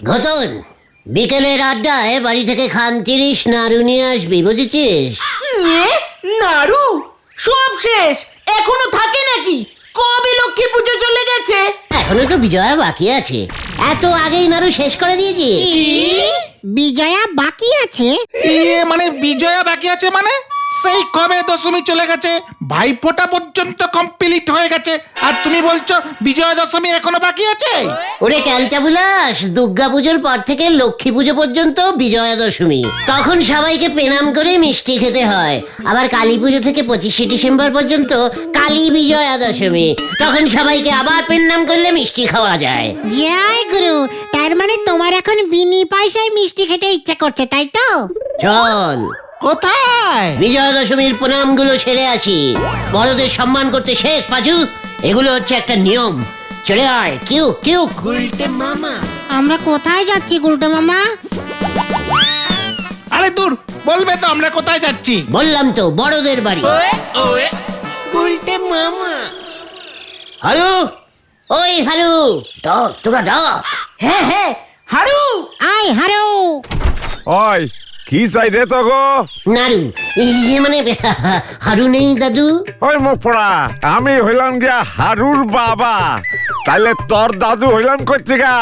ঘটন, বিকেলের আড্ডায় বাড়ি থেকে খানতিরিশ নাড়ু নিয়ে আসবি, বুঝেছিস? নাড়ু সব শেষ, এখনো থাকে নাকি? কবে লক্ষ্মী পুজো চলে গেছে? এখনো তো বিজয়া বাকি আছে। এত আগেই নাড়ু শেষ করে দিয়েছি। বিজয়া বাকি আছে? মানে বিজয়া বাকি আছে মানে? সেই কবে দশমী চলে গেছে, ভাইফোঁটা পর্যন্ত কমপ্লিট হয়ে গেছে, আর তুমি বলছো বিজয়া দশমী এখনো বাকি আছে? ওরে ক্যালটা বুলাস, দুর্গা পুজোর পর থেকে লক্ষ্মী পুজো পর্যন্ত বিজয়া দশমী। তখন সবাইকে প্রণাম করে মিষ্টি খেতে হয়। আবার কালী পুজো থেকে 25শে ডিসেম্বর পর্যন্ত কালী বিজয়া দশমী। তখন সবাইকে আবার প্রণাম করলে মিষ্টি খাওয়া যায়। জয় গুরু, তার মানে তোমার এখন বিনি পয়সায় মিষ্টি খেতে ইচ্ছা করছে, তাই তো? চল কোথায়? বিজয়া দশমীর প্রণাম গুলো সেরে আসি। বড়দের সম্মান করতে শেখ পাজু, এগুলো হচ্ছে একটা নিয়ম। চলে আয়, কিউ কিউ। আমরা কোথায় যাচ্ছি গুলটে মামা? আরে দূর, বলবে তো আমরা কোথায় যাচ্ছি। বললাম তো, বড়দের বাড়ি। হারু, ওই হারু, ডাক, তোরা ডাক। হ্যাঁ হ্যাঁ, হাড়ু আয় হারো। ওই কি চাই রে তো গো? নাড়ু, মানে হারু নেই দাদু? ওই মুখ পড়া, আমি হইলাম গিয়া হারুর বাবা, তাইলে তোর দাদু হইলাম করতে গা।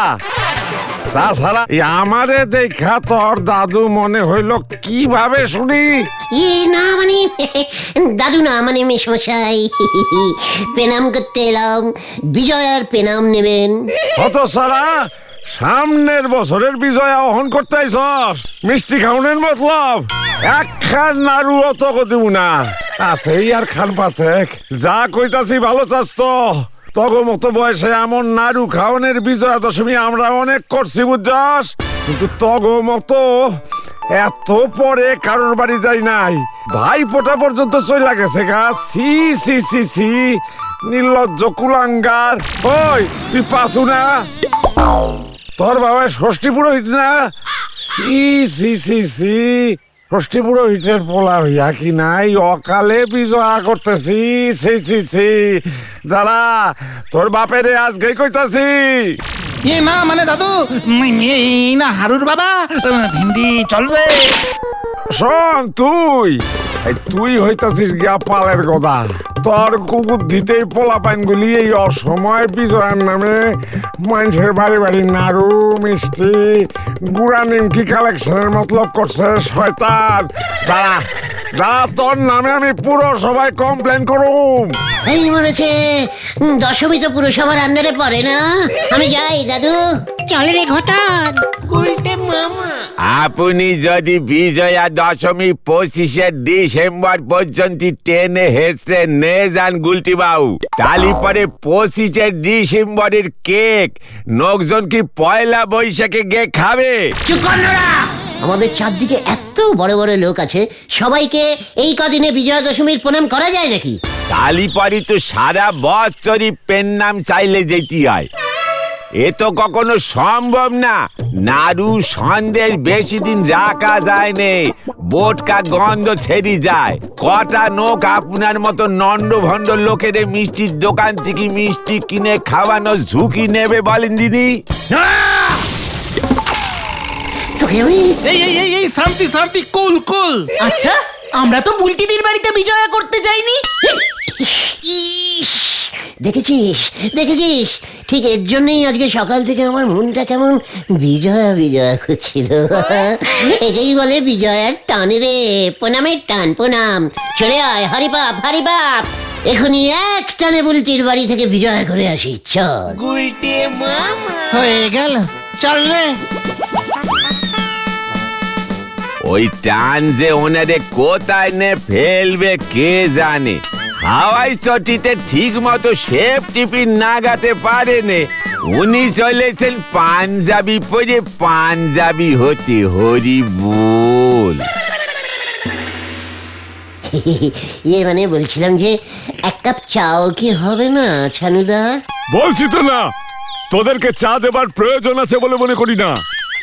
তাছাড়া আমারে দেখা তোর দাদু মনে হইল কিভাবে শুনি? না মানে দাদু না, মানে মেশমশাই। প্রণাম করতে এলাম, বিজয়ার প্রণাম নেবেন। কত সারা সামনের বছরের বিজয়া অহন করতে আইছস, মিষ্টি খাওনের মতলব একখান নাড়ু অত দিব না। আছে আর খান পাচেক, যা কইতাছি ভালো চাস তো। তগ মতো বয়সে এমন নাড়ু খাওনের বিজয়া দশমী আমরা অনেক করছি বুঝছস, কিন্তু তগ মতো এত পরে কারোর বাড়ি যাই নাই। ভাই ফোঁটা পর্যন্ত চলে গেছে গা। সি সি সি সি, নির্লজ্জ কুলাঙ্গার। ওই তুই পাসু না? তোর বাবা ষষ্ঠী পুরোহিত না? সি সি সি সি, ষষ্ঠী পুরোহিতের পোলা হইয়া কি নাই অকালে বিজয়া করতেছি। সি সি সি, দাঁড়া তোর বাপেরে আজকেই কইতাছি। না মানে দাদু, এই না হারুর বাবা, ভেন্ডি চল রে। শোন তুই হইতাছিস গিয়া পালের গদা। তোর কুবুদ্ধিতেই পোলা পাইনগুলি এই অসময় বিজয়ার নামে মানুষের বাড়ি বাড়ি নাড়ু মিষ্টি গুড়া নিমকি কালেকশনের মতলব করছে শয়তান। যারা তোর নামে আমি পুরো সবাই কমপ্লেন করুম। এই মরেছে, দশমী তো পুরসভার আন্ডারে পড়ে না। আমি যাই দাদু। চল রে ঘটন। আপনি যদি বিজয়া দশমী 25শে ডিসেম্বর পর্যন্ত টেনে হেঁচড়ে নে যান গুলটি বাবু, তালি পরে 25শে ডিসেম্বরের কেক লোকজন কি পয়লা বৈশাখে গে খাবে? চুপ কর নোরা। আমাদের চারদিকে এত বড় বড় লোক আছে, সবাইকে এই কদিনে বিজয়া দশমীর প্রণাম করা যায় নাকি? তালি পরে তো সারা বছরই পেন নাম চাইলে যেতে হয়, এ তো কখনো সম্ভব না। নাড়ু সন্দেশ বেশি দিন রাখা যায় নে, বোটকা গন্ধ ছেড়ে যায়। কটা লোক আপনার মতো নন্ড ভণ্ড লোকের মিষ্টির দোকান থেকে মিষ্টি কিনে খাওয়ানো ঝুঁকি নেবে বলেন দিদি? তোকে আমি এই শান্তি শান্তি, কুল কুল। আচ্ছা, আমরা তো বুলটিদির বাড়িতে বিজয়া করতে যাইনি। ইস, দেখেছিস দেখেছিস, ঠিক এর জন্যই আজকে সকাল থেকে আমার মনটা কেমন বিজয়া বিজয়া করছিল। একেই বলে বিজয়ার টান রে, প্রণামের টান। প্রণাম, চলে আয় হরিবাপ হরিবাপ, এখনই এক টানে বুলটির বাড়ি থেকে বিজয়া করে আসি। চল। হয়ে গেল, চল রে। ওই টান যে ওনারে কোথায় নে ফেলবে কে জানে। হাওয়াই চটিতে ঠিক মতো শেপ টিফিন নাগাতে পারেনে, উনি চলেছেন পাঞ্জাবি পরে পাঞ্জাবি হতে। হরি বল। মানে বলছিলাম যে এক কাপ চাও কি হবে না ছানুদা? বলছি তো না, তোদেরকে চা দেবার প্রয়োজন আছে বলে মনে করি না।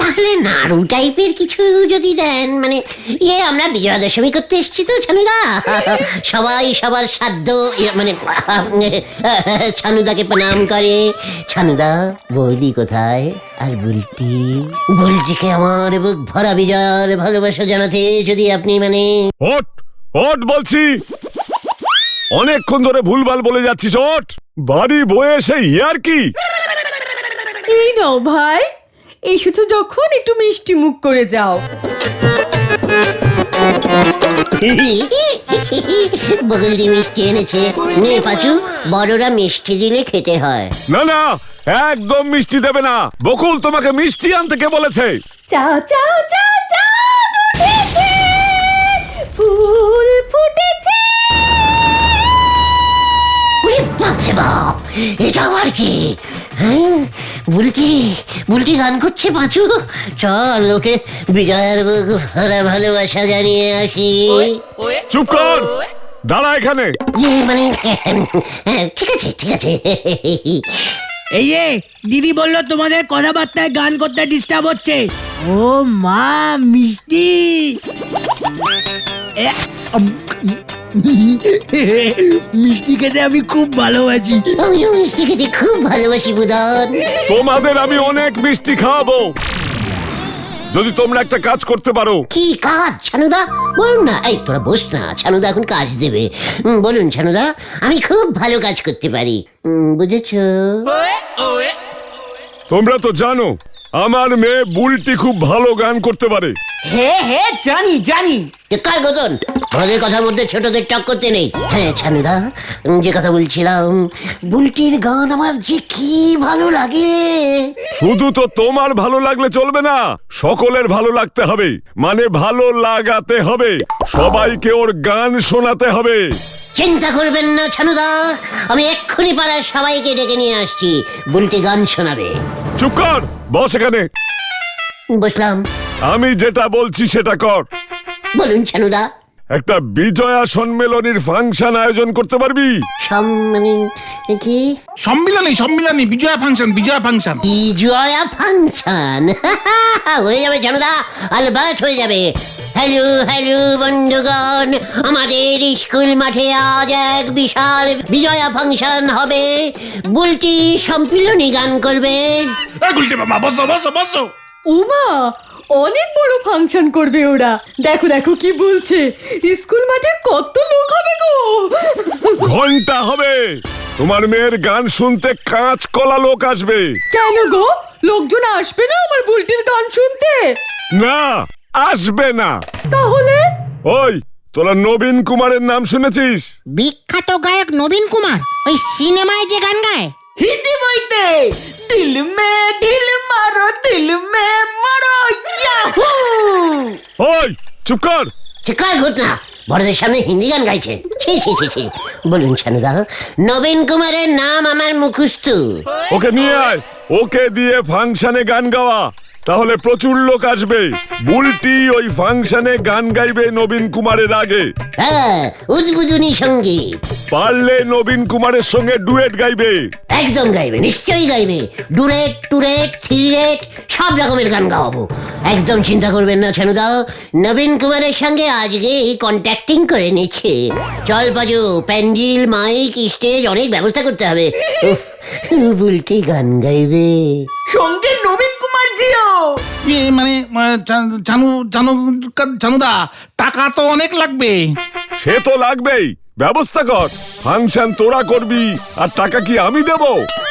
তাহলে নাড়ু টাইপের কিছু যদি দেন, মানে আমরা বিজয়া দশমী করতে এসেছি তো ছানুদা, সবাই সবার সাধ্য মানে ছানুদাকে প্রণাম করে। ছানুদা, বৌদি কোথায়? আর বুলটিকে আমার বুক ভরা বিজয়ার ভালোবাসা জানাতে যদি আপনি মানে ওট ওট বলছি, অনেকক্ষণ ধরে ভুলভাল বলে যাচ্ছিস। ওট, বাড়ি বয়ে এসে ইয়ার কি? এই নাও ভাই, এসেছো যখন একটু মিষ্টি মুখ করে যাও। বকুলদি মিষ্টি এনেছে। নে পাচু, বড়রা মিষ্টি দিলে খেতে হয়। না না, একদম মিষ্টি দেবে না। বকুল, তোমাকে মিষ্টি আনতে কে বলেছে? চা চা চা চা উঠেছে, ফুল ফুটেছে। ওরে বাপরে বাপ, এটা আবার কি? হ্যাঁ, বুলটি গান করছে পাঁচু। চল, ওকে বিজয়ের বুক ভরা ভালোবাসা জানিয়ে আসি। চুপ কর, দাঁড়া এখানে। মানে ঠিক আছে ঠিক আছে। এই যে দিদি বললো তোমাদের কথাবার্তায় গান করতে ডিস্টার্ব হচ্ছে। ও মা, মিষ্টি। মিষ্টি খেতে আমি খুব ভালোবাসি। আমিও মিষ্টি খেতে খুব ভালোবাসি বুদন। তোমাদের আমি অনেক মিষ্টি খাওয়াবো যদি তোমরা একটা কাজ করতে পারো। কি কাজ ছানুদা? বলুন না। এই তোরা বস না, ছানুদা এখন কাজ দেবে। বলুন ছানুদা, আমি খুব ভালো কাজ করতে পারি, বুঝেছো? তোমরা তো জানো আমার মেয়ে বুলটি খুব ভালো গান করতে পারে। হ্যাঁ জানি জানি। কার গতন, আমাদের কথার মধ্যে ছোটদের টক করতে নেই। হ্যাঁ ছানুদা, যে কথা বলছিলাম, বুলটির গান আমার যে কি ভালো লাগে। শুধু তো তোমার ভালো লাগলে চলবে না, সকলের ভালো লাগতে হবে, মানে ভালো লাগাতে হবে, সবাইকে ওর গান শোনাতে হবে। চিন্তা করবেন না ছানুদা, আমি এক্ষুনি পাড়ার সবাইকে ডেকে নিয়ে আসছি, বুলটি গান শোনাবে। চুপ কর, বস এখানে। বসলাম। আমি যেটা বলছি সেটা কর। বলুন ছানুদা। একটা বিজয়া সম্মেলনীর ফাংশন আয়োজন করতে পারবি? মানে কি? সম্মিলনী, বিজয়া ফাংশন। বিজয়া ফাংশন হয়ে যাবে ছানুদা, আলবাত হয়ে যাবে। হ্যালো বন্ধুগণ, আমাদের স্কুল মাঠে আজ এক বিশাল বিজয়া ফাংশন হবে। বুলটি সম্মিলনী গান করবে। বসো। উমা, অনেক বড় ফাংশন করবে ওরা। দেখো দেখো কি বলছে, স্কুল মাঠে কত লোক হবে গো। ঘন্টা হবে। তোমার মেয়ের গান শুনতে কাঁচকলা লোক আসবে। কেন গো, লোকজন আসবে না আমার বুলটির গান শুনতে? না, আসবে না। তাহলে? ওই, তোরা নবীন কুমারের নাম শুনেছিস? বিখ্যাত গায়ক নবীন কুমার, ওই সিনেমায় যে গান গায়। হিন্দি বইতে দিল মে ঢিল মারো, দিল মে মারো, ইয়াহু। ওই, চুপ কর। কার ঘটনা? বড়দের সামনে হিন্দি গান গাইছে? ছি। বলুন ছানুদা, নবীন কুমারের নাম আমার মুখস্থ। ওকে নিয়ে আয়, ওকে দিয়ে ফাংশনে গান গাওয়া, তাহলে প্রচুর লোক আসবে। বুলটি ওই ফাংশনে গান গাইবে নবীন কুমারের আগে। হ্যাঁ, উদ্বোধনী সঙ্গীত। পারলে নবীন কুমারের সঙ্গে ডুয়েট গাইবে। একদম গাইবে, নিশ্চয়ই গাইবে। ডুরেট, টুরেট, থ্রিরেট, সব রকমের গান গাওয়াবো। একদম চিন্তা করবেন না ছানুদা, নবীন কুমারের সঙ্গে আজকেই কন্ট্যাক্টিং করে নিচ্ছে। চল বাজু, প্যান্ডেল, মাইক, স্টেজ, অনেক ব্যবস্থা করতে হবে। উফ, বুলটি গান গাইবে। সঙ্গে নবীন কুমার জিও। মানে জানুদা, টাকা তো অনেক লাগবে। সে তো লাগবেই, ব্যবস্থা কর। ফাংশন তোরা করবি, আর টাকা কি আমি দেব?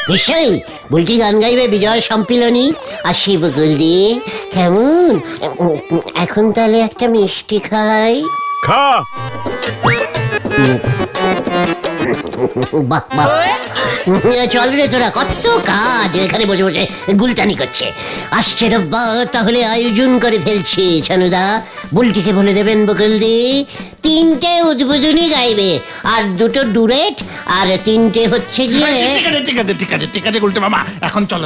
নিশ্চয়ই, বুলটি গান গাইবে বিজয় সম্মিলনী। আসি বকুলদি, কেমন? এখন তাহলে একটা মিষ্টি খাই। খা। বাহ বাহ, চল রে তোরা, কত কাজ এখানে বসে বসে গুলতানি করছে। আসছে রোববার, তাহলে আয়োজন করে ফেলছি ছানুদা। বুলটিকে বলে দেবেন বকুলদি 3টে উদ্বোধনী গাইবে, আর 2টো ডুরেট, আর 3টে হচ্ছে গিয়ে। ঠিক আছে গুলটে মামা, এখন চলো।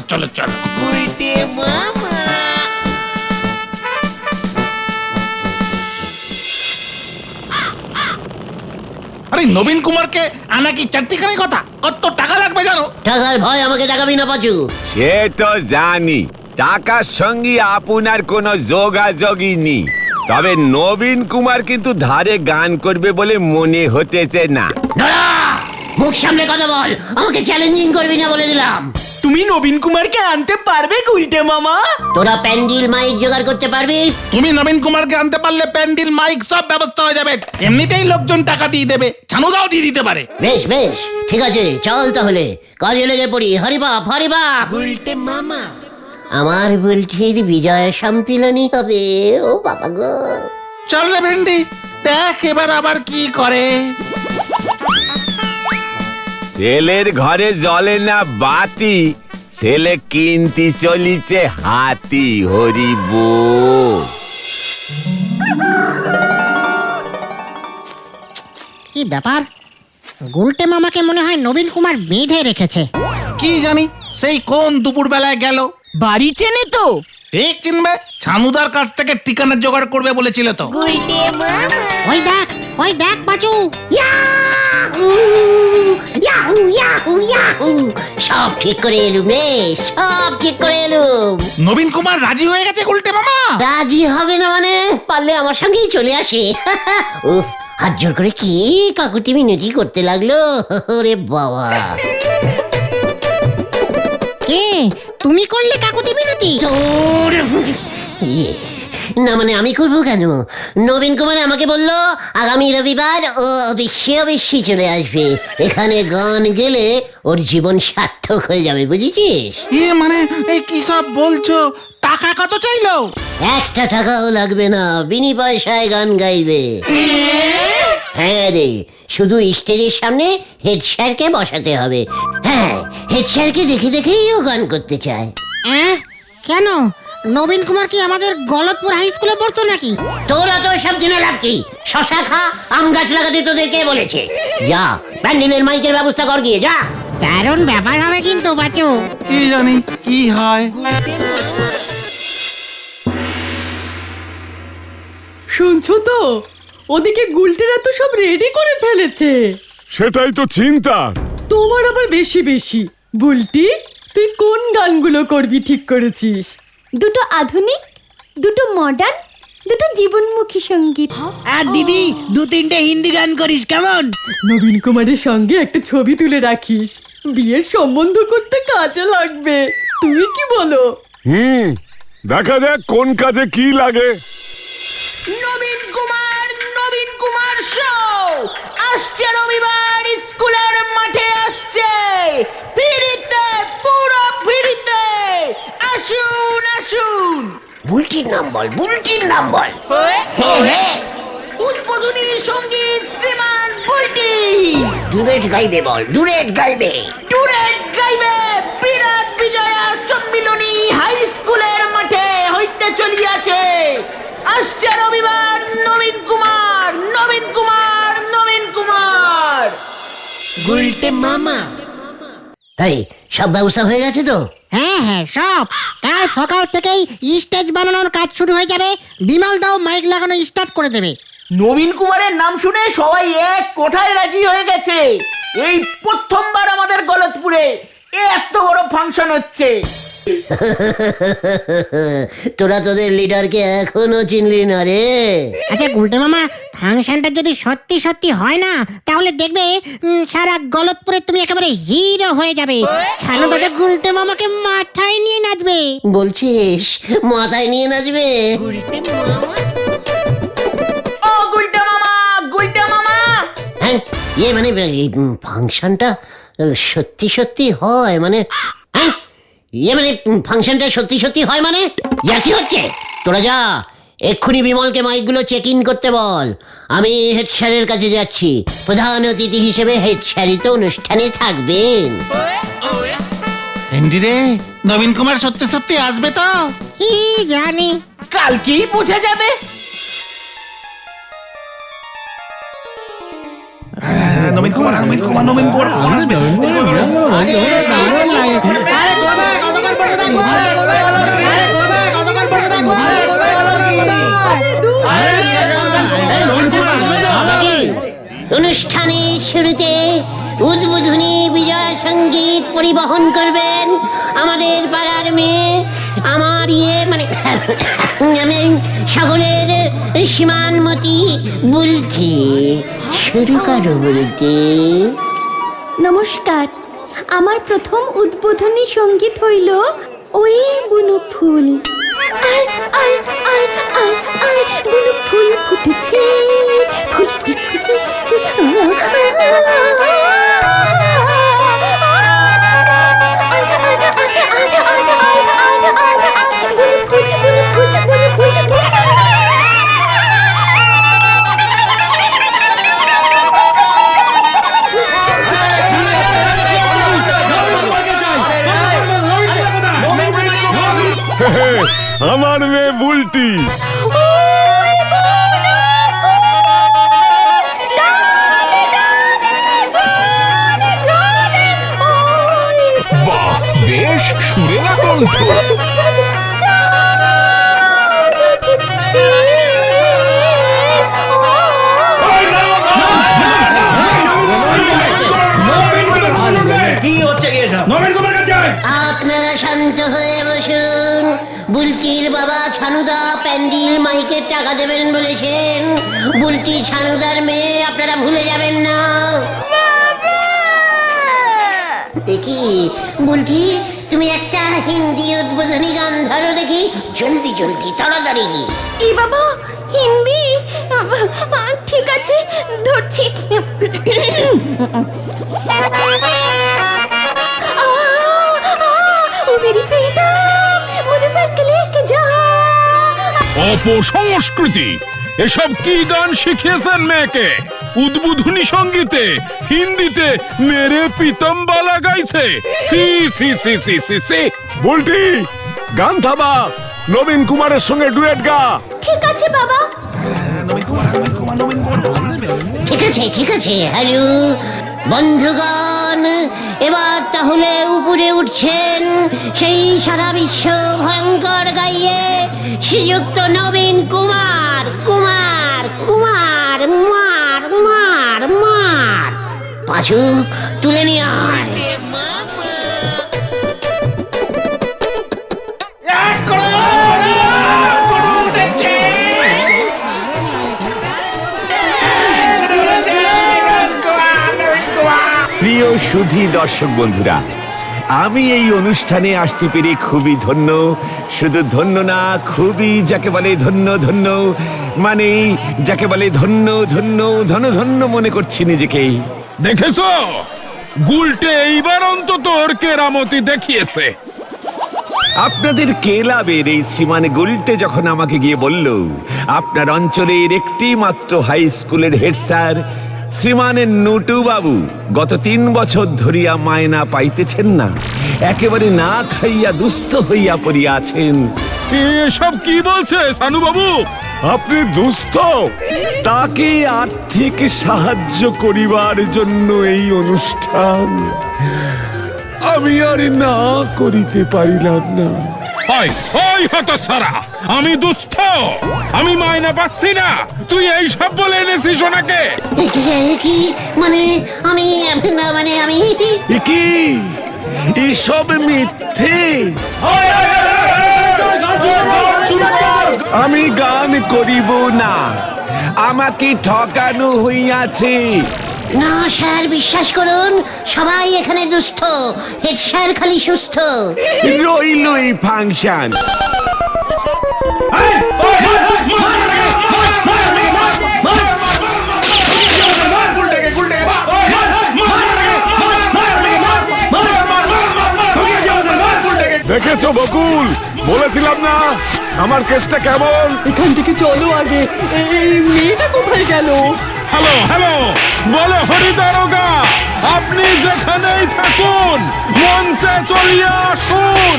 আরে নবীন কুমারকে আনা কি চারটিখানি কথা? কত টাকা লাগবে জানো? টাকার ভয় আমাকে দেখাবি না পাচু। সে তো জানি, টাকার সঙ্গে আপনার কোনো যোগাযোগই নেই। তবে নবীন কুমার কিন্তু ধারে গান করবে বলে মনে হতেছে না। নড়া! মুখ সামনে কথা বল, আমাকে চ্যালেঞ্জিং করবি না বলে দিলাম। তুমি নবীন কুমারকে আনতে পারবে গুলটে মামা? তোরা প্যান্ডেল মাইক জোগাড় করতে পারবি? তুমি নবীন কুমারকে আনতে পারলে প্যান্ডেল মাইক সব ব্যবস্থা হয়ে যাবে। এমনিতেই লোকজন টাকা দিয়ে দেবে, ছানুদাও দিয়ে দিতে পারে। বেশ বেশ, ঠিক আছে, চল তাহলে কাজে লেগে পড়ি। হরিবাপ হরিবাপ। গুলটে মামা আমার বুলটির বিজয় সম্মিলনী হবে। ও বাবা গো! চল রে ভেন্ডি, দেখ এবার আবার কি করে। ছেলের ঘরে জ্বলে না বাতি, ছেলে কিনতে চলিছে হাতি। হরি বল। কি ব্যাপার, গুলটে মামাকে মনে হয় নবীন কুমার বেঁধে রেখেছে। কি জানি সেই কোন দুপুর বেলায় গেল। বাড়ি চেনে তো? ঠিক চিনবে, ছানুদার কাছ থেকে ঠিকানা জোগাড় করবে বলেছিল তো। ওই দেখ Pachu. Yahoo! Yahoo, Yahoo, Yahoo! সব ঠিক করে এলুম রে, সব ঠিক করে এলুম। নবীন কুমার রাজি হয়ে গেছে গুলটে মামা। রাজি হবে না মানে? পারলে আমার সঙ্গেই চলে আসে। উফ, হাত জোর করে কি কাকুতি মিনতি করতে লাগলো। ওরে বাবা! কে তুমি করলে কাকুতি মিনতি? তোর ইয়ে, না মানে আমি করবো কেন? নবীন কুমার আমাকে বলল আগামী রবিবার ও অবশ্যই চলে আসবে। এখানে গান গেলে ওর জীবন সার্থক হয়ে যাবে, বুঝেছিস? মানে এই কি সব বলছো? টাকা কত চাইলো? একটা টাকাও লাগবে না, বিনি পয়সায় গান গাইবে। হ্যাঁ রে, শুধু স্টেজের সামনে হেড স্যারকে বসাতে হবে। হ্যাঁ, হেড স্যারকে দেখে দেখেই ও গান করতে চায়। কেন, নবীন কুমার কি আমাদের গলতপুর হাই স্কুলে পড়তো নাকি? তোরা তো সব জেনে লাভ কি? শশা খা, আম গাছ লাগাতে তোদের কে বলেছে? যা, প্যান্ডেলের মাইকের ব্যবস্থা কর গিয়ে, যা। দারুণ ব্যাপার হবে কিন্তু বাচু। কি জানি কি হয়। শুনছো তো, ওদিকে গুলটেরা তো সব রেডি করে ফেলেছে। সেটাই তো চিন্তা। তোমার আবার বেশি বেশি। বুলটি, তুই কোন গানগুলো করবি ঠিক করেছিস? দুটো আধুনিক, দুটো মডার্ন, দুটো জীবনমুখী সঙ্গীত। আর দিদি 2-3টে হিন্দি গান করিস কেমন? নবীন কুমারের সঙ্গে একটা ছবি তুলে রাখিস, বিয়ের সম্বন্ধ করতে কাজে লাগবে। তুমি কি বলো? দেখা যাক কোন কাজে কি লাগে। নবীন কুমার শো আসছে রবিবার, স্কুলের মাঠে আসছে। ফিরিতে, পুরো ফিরিতে। আসুন আসুন। বুলটির নাম বল, বুলটির নাম বল। উদ্বোধনী সঙ্গীত শ্রীমান বুলটি। ডুয়েট গাইবে বল, ডুয়েট গাইবে। টুরেট গাইবে বিরাট বিজয়া সম্মিলনী হাই স্কুলের মাঠে হইতে চলিয়াছে। আসছে রবিবার নবীন কুমার, নবীন কুমার, নবীন কুমার। গুলটে মামা। এই, সব ব্যবস্থা হয়ে গেছে তো? হ্যাঁ, সব। কাল সকাল থেকেই স্টেজ বানানোর কাজ শুরু হয়ে যাবে। বিমল দাও মাইক লাগানো স্টার্ট করে দেবে। নবীন কুমারের নাম শুনে সবাই এক কথায় রাজি হয়ে গেছে। এই প্রথমবার আমাদের গলতপুরে এত বড় ফাংশন হচ্ছে। তোরা তোদের লিডারকে এখনো চিনলি না রে। আচ্ছা গুলটে মামা, ফাংশনটা যদি সত্যি সত্যি হয় না, তাহলে দেখবে সারা গলতপুরে তুমি একেবারে হিরো হয়ে যাবে। ছানু দাদা গুলটে মামাকে মাথায় নিয়ে নাচবে। বলছিস মাথায় নিয়ে নাচবে? ও গুলটা মামা, গুলটা মামা। হ্যাঁ, ইয়ে মানে এই ফাংশনটা সত্যি সত্যি হয় মানে? হ্যাঁ, ইয়ে মানে ফাংশনটা সত্যি সত্যি হয় মানে? ইয়া কি হচ্ছে? তোরা যা, এক্ষুনি বিমলকে মাইকগুলো চেক ইন করতে বল। আমি হেড স্যারের কাছে যাচ্ছি। প্রধান অতিথি হিসেবে হেড স্যারই তো অনুষ্ঠানে থাকবেন। ভেন্ডি রে, নবীন কুমার সত্যি সত্যি আসবে তো? কি জানি। কালকেই বোঝা যাবে। নবীন কুমার আসবে। আরে কোথায় কতক্ষণ পরে দেখবো? আরে কোথায় কতক্ষণ পরে দেখবো? অনুষ্ঠানের শুরুতে উদ্বোধনী বিজয় সঙ্গীত পরিবহন করবেন আমাদের পাড়ার মেয়ে, আমার মানে আমি সকলের সীমানমতি বলছি, শুরু করো বলতে। নমস্কার, আমার প্রথম উদ্বোধনী সঙ্গীত হইল ওই বুনো ফুল। আয় আয় আয় আয় আয় বুনো ফুল ফুটেছে, ফুল ফুল ফুটেছে। আমার মেয়ে বুলটি। বাহ, বেশ সুরেলা কণ্ঠ। আপনারা শান্ত হয়ে বসুন। বুলটির বাবা ছানুদা প্যান্ডিল মাইকের টাকা দেবেন বলেছেন। বুলটি ছানুদার মেয়ে, আপনারা ভুলে যাবেন না। দেখি বুলটি, তুমি একটা হিন্দি উদ্বোধনী গান ধরো দেখি, জলদি জলদি তাড়াতাড়ি। এই বাবা, হিন্দি? ঠিক আছে, ধরছি। অপসংস্কৃতি! এসব কি গান শিখিয়েছেন মেয়েকে? উদ্বোধনী সঙ্গীতে হিন্দিতে মেরে পিতম্বালা গাইছে। সি সি সি সি সি সি। বুলটি, গান থামা, নবীন কুমারের সঙ্গে ডুয়েট গা। ঠিক আছে বাবা। ঠিক আছে ঠিক আছে। হ্যালো বন্ধুগণ, এবার তাহলে উপরে উঠছেন সেই সারা বিশ্ব ভয়ঙ্কর গাইয়ে শ্রীযুক্ত নবীন কুমার। কুমার কুমার মার মার মার, পাশু তুলে নিয়ে আয়। প্রিয় সুধী দর্শক বন্ধুরা, আমি এই অনুষ্ঠানে আসতে পেরে খুবই ধন্য। শুধু ধন্য না, খুবই যাকে বলে ধন্য ধন্য, মানে যাকে বলে ধন্য ধন্য ধন্য ধন্য মনে করছি নিজেকে। দেখেছো, গুলটে এইবার অন্তত ওর কেরামতি দেখিয়েছে। আপনাদের ক্লাবের এই শ্রীমান গুলটে যখন আমাকে গিয়ে বলল আপনার অঞ্চলের একটি মাত্র হাই স্কুলের হেড স্যার শ্রীমানের নুটু বাবু গত 3 বছর ধরিয়া মায়না পাইতেছেন না, একেবারে না খাইয়া দুস্থ হইয়া পড়িয়া আছেন। এসব কি বলছে সানু বাবু? আপনি দুস্থ? তাকে আর্থিক সাহায্য করিবার জন্য এই অনুষ্ঠান। আমি আর না করিতে পারিলাম না। ওই হতছাড়া, আমি দুস্থ, আমি মায়না পাচ্ছি না, তুই এইসব বলে এনেছিস ওনাকে? কি মানে আমি মানে আমি কি এসব মিথ্যে? আমি গান করিব না, আমাকে ঠকানো হইয়াছে। না স্যার, বিশ্বাস করুন, সবাই এখানে দুস্থ, হেড স্যার খালি সুস্থ। রইল এই ফাংশন। দেখেছো বকুল, বলেছিলাম না আমার কেসটা কেমন। এখান থেকে চলো আগে, এই মেয়েটা কোথায় গেল? হ্যালো হ্যালো, বলো হরি দারোগা, আপনি যেখানেই থাকুন মঞ্চে চলিয়ে আসুন।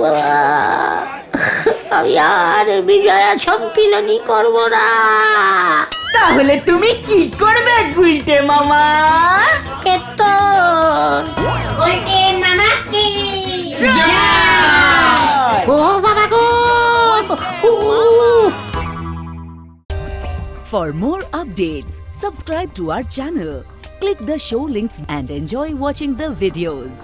বাবা, আমি আর বিজয়া সম্পিলনী করব না। তাহলে তুমি কি করবে গুলটে মামা? কেতন উল্টে মামা কি ও বাবা গো। For more updates, subscribe to our channel, click the show links and enjoy watching the videos.